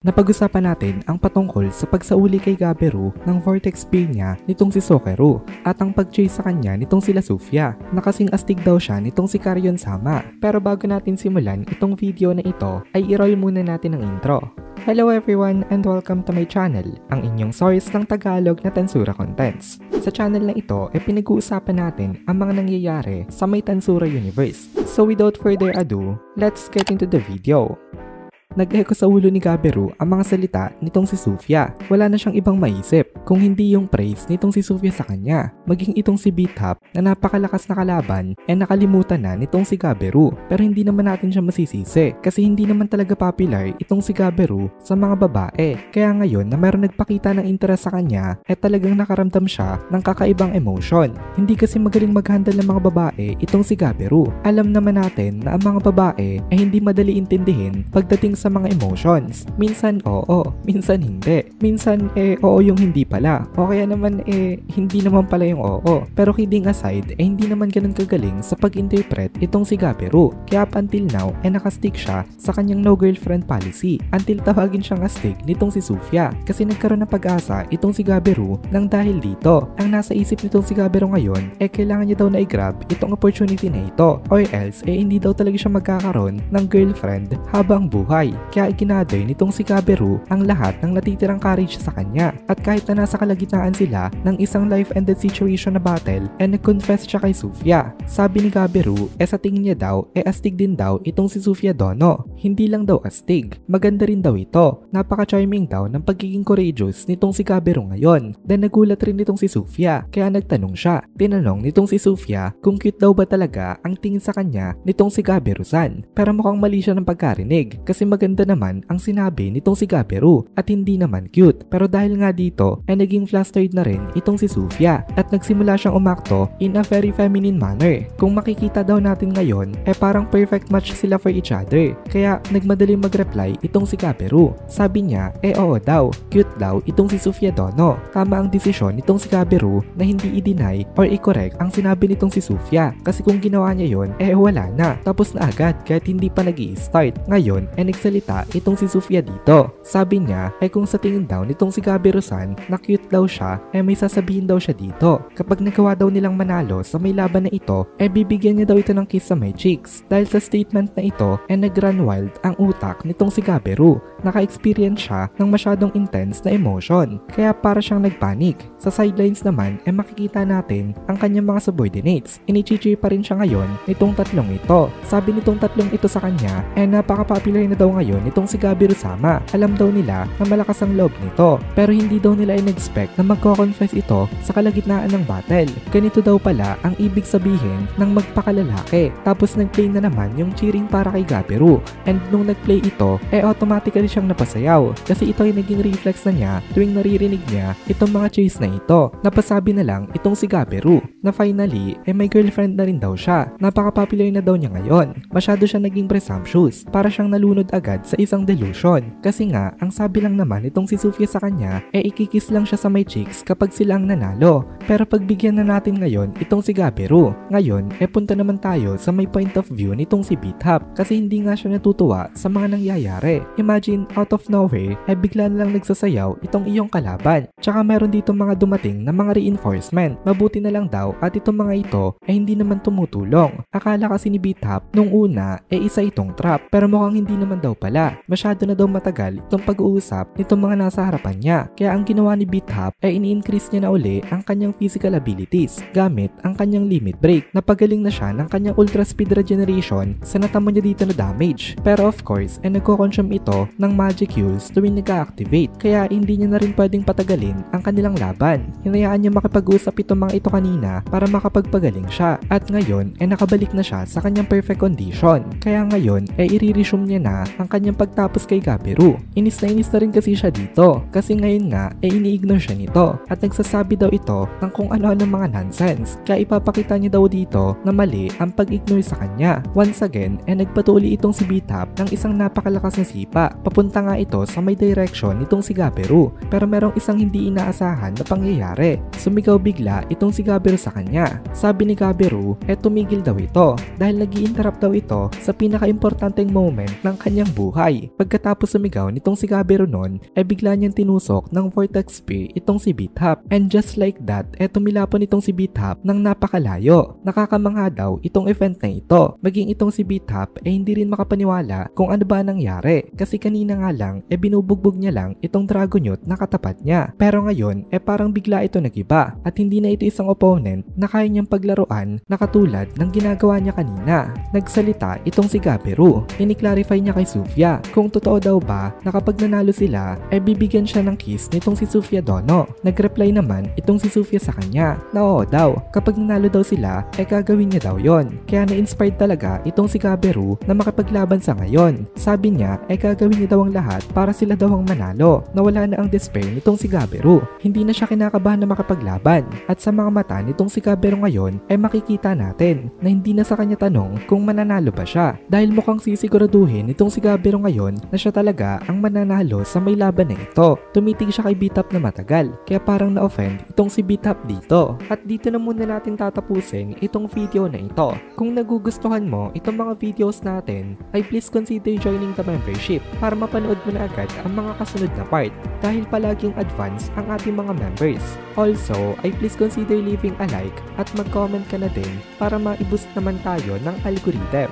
Napag-usapan natin ang patungkol sa pagsauli kay Gabiru ng Vortex Spear niya nitong si Sokeru at ang pag-chase sa kanya nitong sila Sofia na kasing astig daw siya nitong si Karyon Sama. Pero bago natin simulan itong video na ito ay i-roll muna natin ang intro. Hello everyone and welcome to my channel, ang inyong source ng Tagalog na Tensura Contents. Sa channel na ito ay pinag-uusapan natin ang mga nangyayari sa may Tensura Universe. So without further ado, let's get into the video. Nag-echo sa ulo ni Gabiru ang mga salita nitong si Sofia. Wala na siyang ibang maisip kung hindi yung praise nitong si Sofia sa kanya. Maging itong si Beathap na napakalakas na kalaban ay nakalimutan na nitong si Gabiru. Pero hindi naman natin siya masisisi kasi hindi naman talaga popular itong si Gabiru sa mga babae. Kaya ngayon na meron nagpakita ng interest sa kanya ay talagang nakaramdam siya ng kakaibang emotion. Hindi kasi magaling mag-handle ng mga babae itong si Gabiru. Alam naman natin na ang mga babae ay hindi madali intindihin pagdating sa mga emotions. Minsan oo, minsan hindi. Minsan oo yung hindi pala. O kaya naman hindi naman pala yung oo. Pero kidding aside, hindi naman ganun kagaling sa pag-interpret itong si Gabiru. Kaya up until now, nakastick siya sa kanyang no girlfriend policy. Until tawagin siyang astig nitong si Sofia. Kasi nagkaroon ng pag-asa itong si Gabiru nang dahil dito. Ang nasa isip nitong si Gabiru ngayon, kailangan niya daw na i-grab itong opportunity na ito. Or else, hindi daw talaga siya magkakaroon ng girlfriend habang buhay. Kaya ikinatay nitong si Gabiru ang lahat ng natitirang courage sa kanya. At kahit na nasa kalagitnaan sila ng isang life-ended situation na battle, nag-confess siya kay Sofia. Sabi ni Gabiru, sa tingin niya daw, astig din daw itong si Sofia Dono. Hindi lang daw astig, maganda rin daw ito. Napaka-charming daw ng pagiging courageous nitong si Gabiru ngayon. Then nagulat rin nitong si Sofia, kaya nagtanong siya. Tinanong nitong si Sofia kung cute daw ba talaga ang tingin sa kanya nitong si Gabiru-san. Pero mukhang mali siya ng pagkarinig kasi maganda naman ang sinabi nitong si Gabiru at hindi naman cute. Pero dahil nga dito naging flustered na rin itong si Sofia at nagsimula siyang umakto in a very feminine manner. Kung makikita daw natin ngayon parang perfect match sila for each other. Kaya nagmadaling mag-reply itong si Gabiru. Sabi niya oo daw, cute daw itong si Sofia Dono. Tama ang desisyon nitong si Gabiru na hindi i-deny or i-correct ang sinabi nitong si Sofia kasi kung ginawa niya yon wala na. Tapos na agad kahit hindi pa nag-i-start. Ngayon nagsalita itong si Sofia dito. Sabi niya kung sa tingin daw nitong si Gabiru-san na cute daw siya may sasabihin daw siya dito. Kapag nagawa daw nilang manalo sa may laban na ito bibigyan niya daw ito ng kiss sa may cheeks. Dahil sa statement na ito nag-run wild ang utak nitong si Gabiru. Naka-experience siya ng masyadong intense na emotion kaya para siyang nagpanik. Sa sidelines naman makikita natin ang kanyang mga subordinates. Inichichi pa rin siya ngayon nitong tatlong ito. Sabi nitong tatlong ito sa kanya napaka-popular na daw ngayon nitong si Gabiru-sama. Alam daw nila na malakas ang loob nito pero hindi daw nila in-expect na magko-confess ito sa kalagitnaan ng battle. Ganito daw pala ang ibig sabihin ng magpakalalaki. Tapos nag-play na naman yung cheering para kay Gabiru and nung nag-play ito automatically siyang napasayaw kasi ito ay naging reflex na niya tuwing naririnig niya itong mga chase na ito. Napasabi na lang itong si Gabiru na finally may girlfriend na rin daw siya. Napaka-popular na daw niya ngayon. Masyado siya naging presumptuous para siyang nalunod agad sa isang delusion. Kasi nga, ang sabi lang naman itong si Sofia sa kanya ikikis lang siya sa may cheeks kapag sila ang nanalo. Pero pagbigyan na natin ngayon itong si Gabiru. Ngayon, punta naman tayo sa may point of view nitong si Beathap kasi hindi nga siya natutuwa sa mga nangyayari. Imagine, out of nowhere, bigla na lang nagsasayaw itong iyong kalaban. Tsaka meron dito mga dumating na mga reinforcement. Mabuti na lang daw at itong mga ito hindi naman tumutulong. Akala kasi ni Beathap nung una isa itong trap pero mukhang hindi naman daw pala. Masyado na daw matagal itong pag-uusap nitong mga nasa harapan niya. Kaya ang ginawa ni Beathap ini-increase niya na uli ang kanyang physical abilities gamit ang kanyang limit break. Napagaling na siya ng kanyang ultra speed regeneration sa natamo niya dito na damage. Pero of course nagko-consume ito ng magic heals tuwing nag-activate. Kaya hindi niya na rin pwedeng patagalin ang kanilang laban. Hinayaan niya makipag-usap itong mga ito kanina para makapagpagaling siya. At ngayon nakabalik na siya sa kanyang perfect condition. Kaya ngayon i-resume niya na ang kanyang pagtapos kay Gabiru. Inis na rin kasi siya dito kasi ngayon nga ini-ignore siya nito at nagsasabi daw ito ng kung ano-ano mga nonsense. Kaya ipapakita niya daw dito na mali ang pag-ignore sa kanya. Once again nagpatuloy itong si Beathap ng isang napakalakas na sipa. Papunta nga ito sa may direction nitong si Gabiru pero merong isang hindi inaasahan na pangyayari. Sumigaw bigla itong si Gabiru sa kanya. Sabi ni Gabiru tumigil daw ito dahil nag-i-interrupt daw ito sa pinaka-importanteng moment ng kanyang buhay. Pagkatapos sumigaw nitong si Gabiru nun, ay bigla niyang tinusok ng Vortex Spear itong si Beathap. And just like that, tumilapon itong si Beathap ng napakalayo. Nakakamangha daw itong event na ito. Maging itong si Beathap hindi rin makapaniwala kung ano ba nangyari. Kasi kanina nga lang, binubugbog niya lang itong Dragonite na katapat niya. Pero ngayon, parang bigla ito nagiba. At hindi na ito isang opponent na kaya niyang paglaruan na katulad ng ginagawa niya kanina. Nagsalita itong si Gabiru. Ini-clarify niya kay Sofia kung totoo daw ba na kapag nanalo sila, bibigyan siya ng kiss nitong si Sofia Dono. Nag-reply naman itong si Sofia sa kanya na oo daw, kapag nanalo daw sila, gagawin niya daw yon. Kaya na-inspired talaga itong si Gabiru na makapaglaban sa ngayon. Sabi niya gagawin niya daw ang lahat para sila daw ang manalo, na wala na ang despair nitong si Gabiru. Hindi na siya kinakabahan na makapaglaban. At sa mga mata nitong si Gabiru ngayon makikita natin na hindi na sa kanya tanong kung mananalo ba siya, dahil mukhang sisiguraduhin itong si Gabiru ngayon na siya talaga ang mananalo sa may laban na ito. Tumitig siya kay Beathap na matagal, kaya parang na-offend itong si Beathap dito. At dito na muna natin tatapusin itong video na ito. Kung nagugustuhan mo itong mga videos natin, ay please consider joining the membership para mapanood mo na agad ang mga kasunod na part, dahil palaging advance ang ating mga members. Also, ay please consider leaving a like at mag-comment ka na din para ma-boost naman tayo ng algorithm.